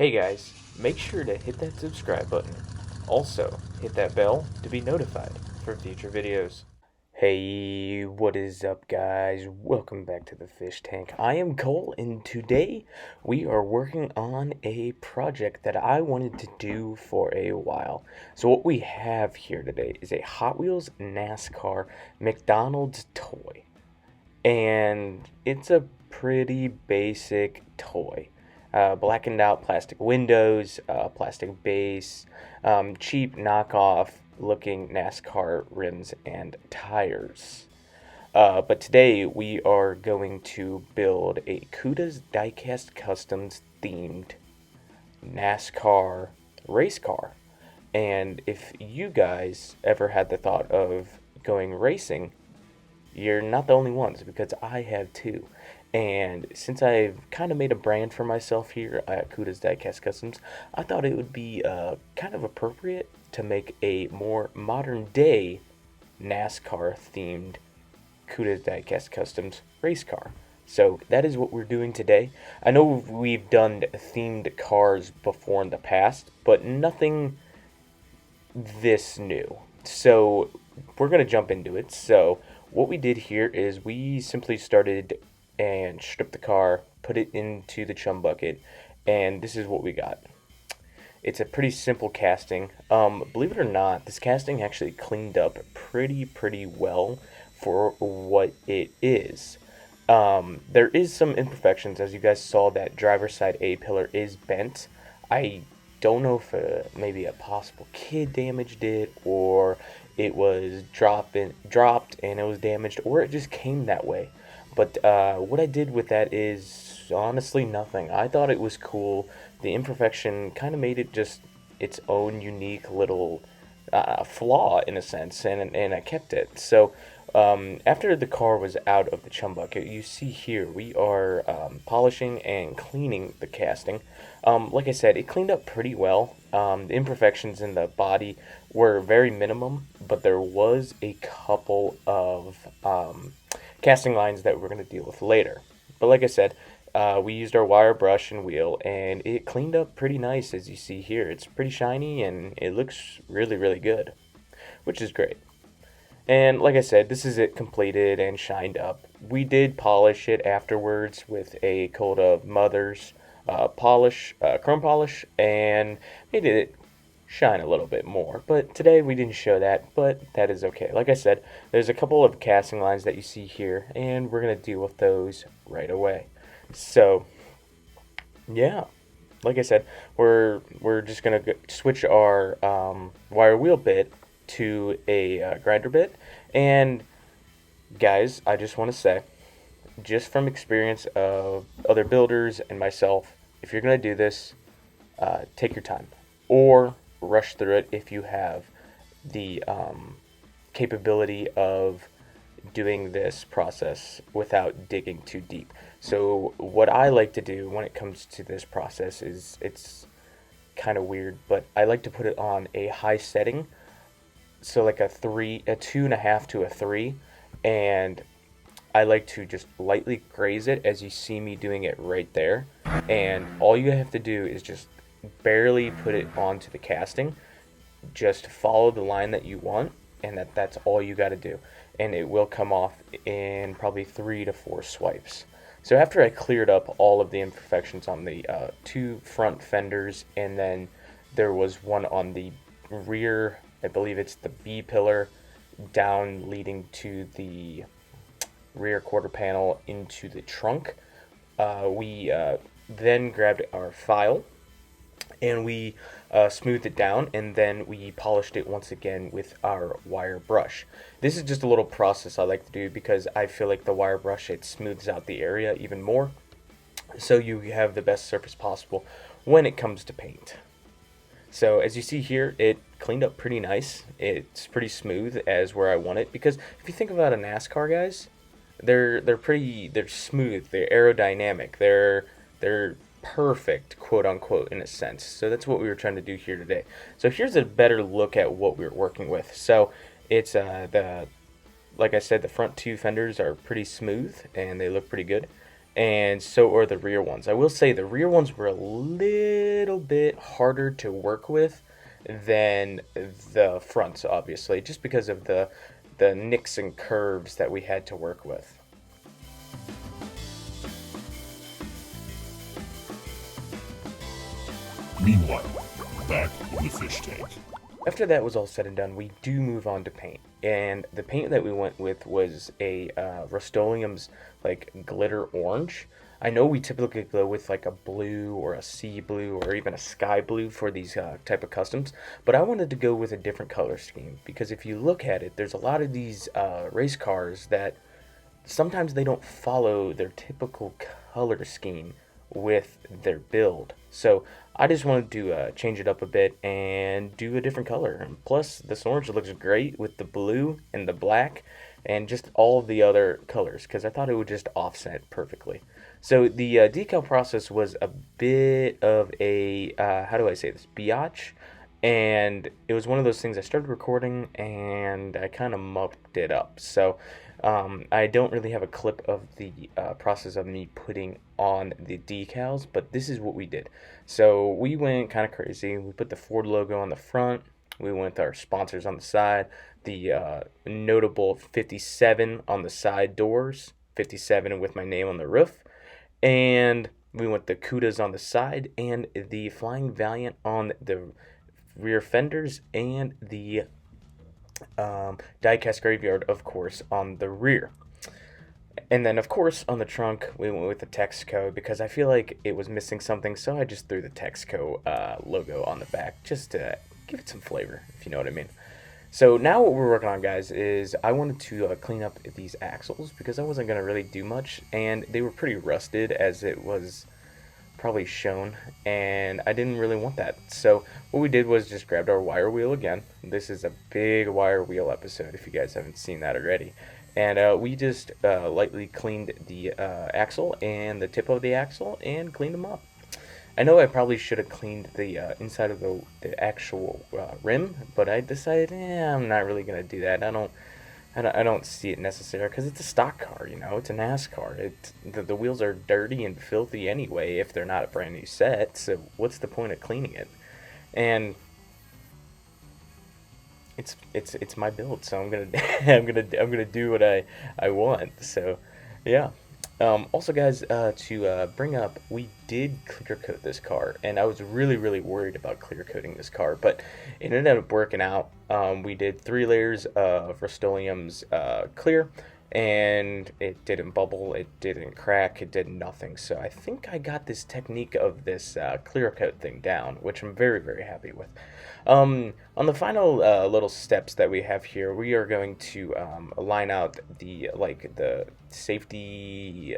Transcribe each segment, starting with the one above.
Hey guys, make sure to hit that subscribe button. Also, hit that bell to be notified for future videos. Hey, what is up guys? Welcome back to the fish tank. I am Cole and today we are working on a project that I wanted to do for a while. So what we have here today is a Hot Wheels NASCAR McDonald's toy. And it's a pretty basic toy. Blackened out plastic windows, plastic base, cheap knockoff looking NASCAR rims and tires. But today we are going to build a Cuda's Diecast Customs themed NASCAR race car. And if you guys ever had the thought of going racing, you're not the only ones because I have too. And since I've kind of made a brand for myself here at Cuda's Diecast Customs, I thought it would be kind of appropriate to make a more modern day NASCAR themed Cuda's Diecast Customs race car. So that is what we're doing today. I know we've done themed cars before in the past, but nothing this new. So we're going to jump into it. So what we did here is we simply started and stripped the car, put it into the chum bucket, and this is what we got. It's a pretty simple casting. Believe it or not, this casting actually cleaned up pretty well for what it is. There is some imperfections, as you guys saw. That driver's side A pillar is bent. I don't know if maybe a possible kid damaged it, or it was dropped and it was damaged, or it just came that way. But what I did with that is honestly nothing. I thought it was cool. The imperfection kind of made it just its own unique little flaw in a sense, and I kept it. So after the car was out of the chum bucket, you see here we are polishing and cleaning the casting. Like I said, it cleaned up pretty well. The imperfections in the body were very minimum, but there was a couple of casting lines that we're going to deal with later. But like I said, we used our wire brush and wheel, and it cleaned up pretty nice, as you see here. It's pretty shiny, and it looks really good, which is great. And like I said, this is it completed and shined up. We did polish it afterwards with a coat of Mother's chrome polish, and made it shine a little bit more. But today we didn't show that, but that is okay. Like I said, there's a couple of casting lines that you see here, and we're going to deal with those right away. So, yeah. Like I said, we're just going to switch our wire wheel bit to a grinder bit. And guys, I just want to say, just from experience of other builders and myself, if you're going to do this, take your time, or rush through it if you have the capability of doing this process without digging too deep. So what I like to do when it comes to this process is, it's kind of weird, but I like to put it on a high setting, so like a 2.5 to a 3, and I like to just lightly graze it, as you see me doing it right there. And all you have to do is just barely put it onto the casting. Just follow the line that you want, and that's all you got to do, and it will come off in probably 3 to 4 swipes. So after I cleared up all of the imperfections on the 2 front fenders, and then there was one on the rear, I believe it's the B pillar, down leading to the rear quarter panel into the trunk, we then grabbed our file and we smoothed it down, and then we polished it once again with our wire brush. This is just a little process I like to do because I feel like the wire brush, it smooths out the area even more, so you have the best surface possible when it comes to paint. So as you see here, it cleaned up pretty nice. It's pretty smooth as where I want it, because if you think about a NASCAR, guys, they're smooth, they're aerodynamic, they're perfect, quote unquote, in a sense. So that's what we were trying to do here today. So here's a better look at what we're working with. So it's like I said, the front 2 fenders are pretty smooth and they look pretty good. and so are the rear ones. I will say the rear ones were a little bit harder to work with than the fronts, obviously, just because of the nicks and curves that we had to work with. Meanwhile, back in the fish tank. After that was all said and done, we do move on to paint, and the paint that we went with was a Rust-Oleum's like glitter orange. I know we typically go with like a blue or a sea blue or even a sky blue for these type of customs, but I wanted to go with a different color scheme because if you look at it, there's a lot of these race cars that sometimes they don't follow their typical color scheme with their build. So I just wanted to change it up a bit and do a different color. And plus, this orange looks great with the blue and the black and just all of the other colors because I thought it would just offset perfectly. So the decal process was a bit of a, how do I say this, biatch. And it was one of those things I started recording and I kind of mucked it up. So I don't really have a clip of the process of me putting on the decals, but this is what we did. So we went kind of crazy. We put the Ford logo on the front. We went with our sponsors on the side. The notable 57 on the side doors, 57 with my name on the roof. And we went the Cudas on the side and the Flying Valiant on the rear fenders and the Diecast Graveyard, of course, on the rear. And then, of course, on the trunk, we went with the Texaco because I feel like it was missing something, so I just threw the Texaco logo on the back just to give it some flavor, if you know what I mean. So now what we're working on, guys, is I wanted to clean up these axles because I wasn't going to really do much, and they were pretty rusted as it was probably shown, and I didn't really want that. So what we did was just grabbed our wire wheel again. This is a big wire wheel episode if you guys haven't seen that already. And we just lightly cleaned the axle and the tip of the axle and cleaned them up. I know I probably should have cleaned the inside of the actual rim, but I decided, I'm not really going to do that. I don't see it necessary because it's a stock car, you know, it's a NASCAR. The wheels are dirty and filthy anyway if they're not a brand new set, so what's the point of cleaning it? And it's my build, so I'm gonna I'm gonna do what I want. So yeah. Also, guys, to bring up, we did clear coat this car, and I was really worried about clear coating this car, but it ended up working out. We did 3 layers of Rust-Oleum's clear, and it didn't bubble, it didn't crack, it did nothing. So I think I got this technique of this clear coat thing down, which I'm very happy with. On the final little steps that we have here, we are going to line out the safety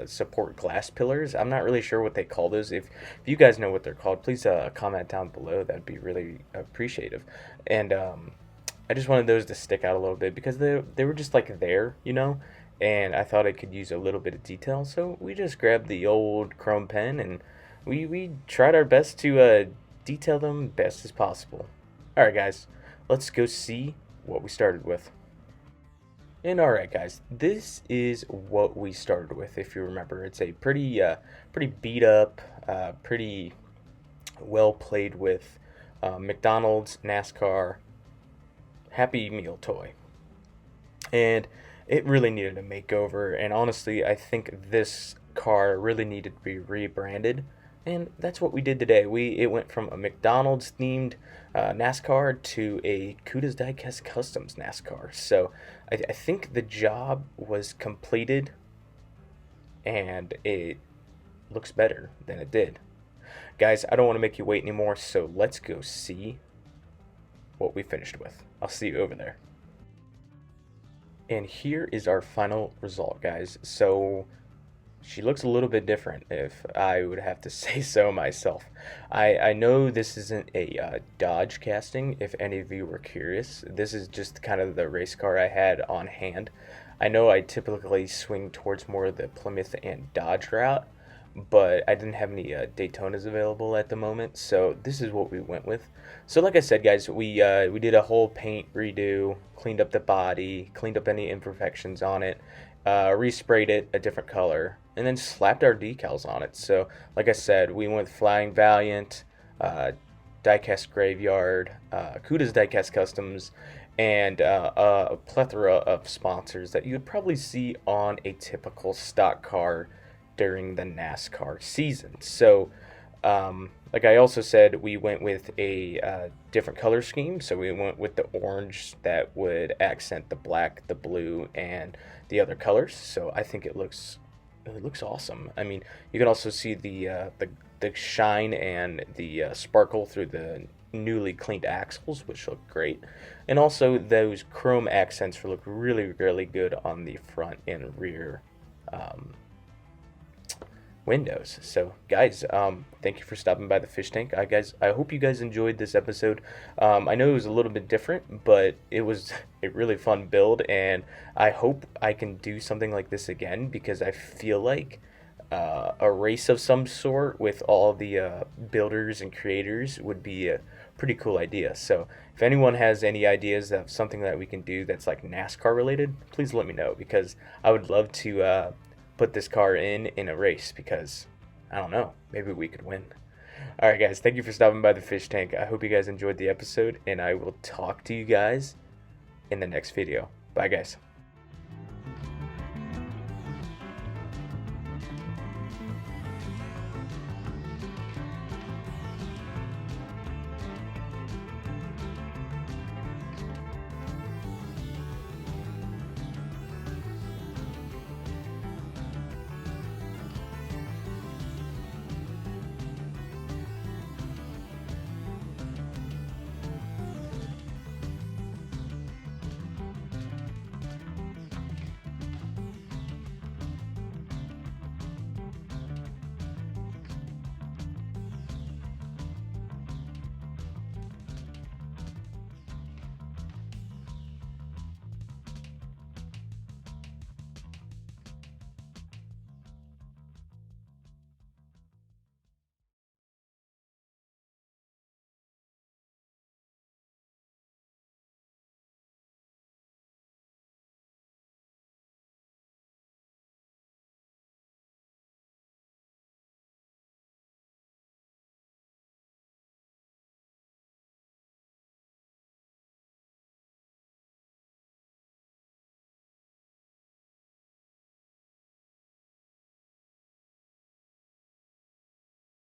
support glass pillars. I'm not really sure what they call those. If you guys know what they're called, please comment down below. That'd be really appreciative. And I just wanted those to stick out a little bit because they were just like there, you know, and I thought I could use a little bit of detail. So we just grabbed the old chrome pen and we tried our best to detail them best as possible. Alright guys, let's go see what we started with. And alright guys, this is what we started with. If you remember, it's a pretty beat up, pretty well played with Mcdonald's NASCAR Happy Meal toy. And it really needed a makeover, and honestly I think this car really needed to be rebranded. And that's what we did today. It went from a McDonald's themed NASCAR to a Cuda's Diecast Customs NASCAR. So I think the job was completed and it looks better than it did. Guys, I don't want to make you wait anymore, so let's go see what we finished with. I'll see you over there. And here is our final result, guys. So she looks a little bit different, if I would have to say so myself. I know this isn't a Dodge casting, if any of you were curious. This is just kind of the race car I had on hand. I know I typically swing towards more of the Plymouth and Dodge route, but I didn't have any Daytonas available at the moment, so this is what we went with. So like I said, guys, we did a whole paint redo, cleaned up the body, cleaned up any imperfections on it, resprayed it a different color, and then slapped our decals on it. So, like I said, we went with Flying Valiant, Diecast Graveyard, Cuda's Diecast Customs, and a plethora of sponsors that you would probably see on a typical stock car during the NASCAR season. So, like I also said, we went with a different color scheme. So we went with the orange that would accent the black, the blue, and the other colors. So I think it looks awesome. I mean, you can also see the shine and the sparkle through the newly cleaned axles, which look great, and also those chrome accents look really good on the front and rear windows. So guys, thank you for stopping by the fish tank. I hope you guys enjoyed this episode. I know it was a little bit different, but it was a really fun build, and I hope I can do something like this again, because I feel like a race of some sort with all the builders and creators would be a pretty cool idea. So if anyone has any ideas of something that we can do that's like NASCAR related, please let me know, because I would love to put this car in a race, because I don't know, maybe we could win. All right, guys, thank you for stopping by the fish tank. I hope you guys enjoyed the episode, and I will talk to you guys in the next video. Bye, guys.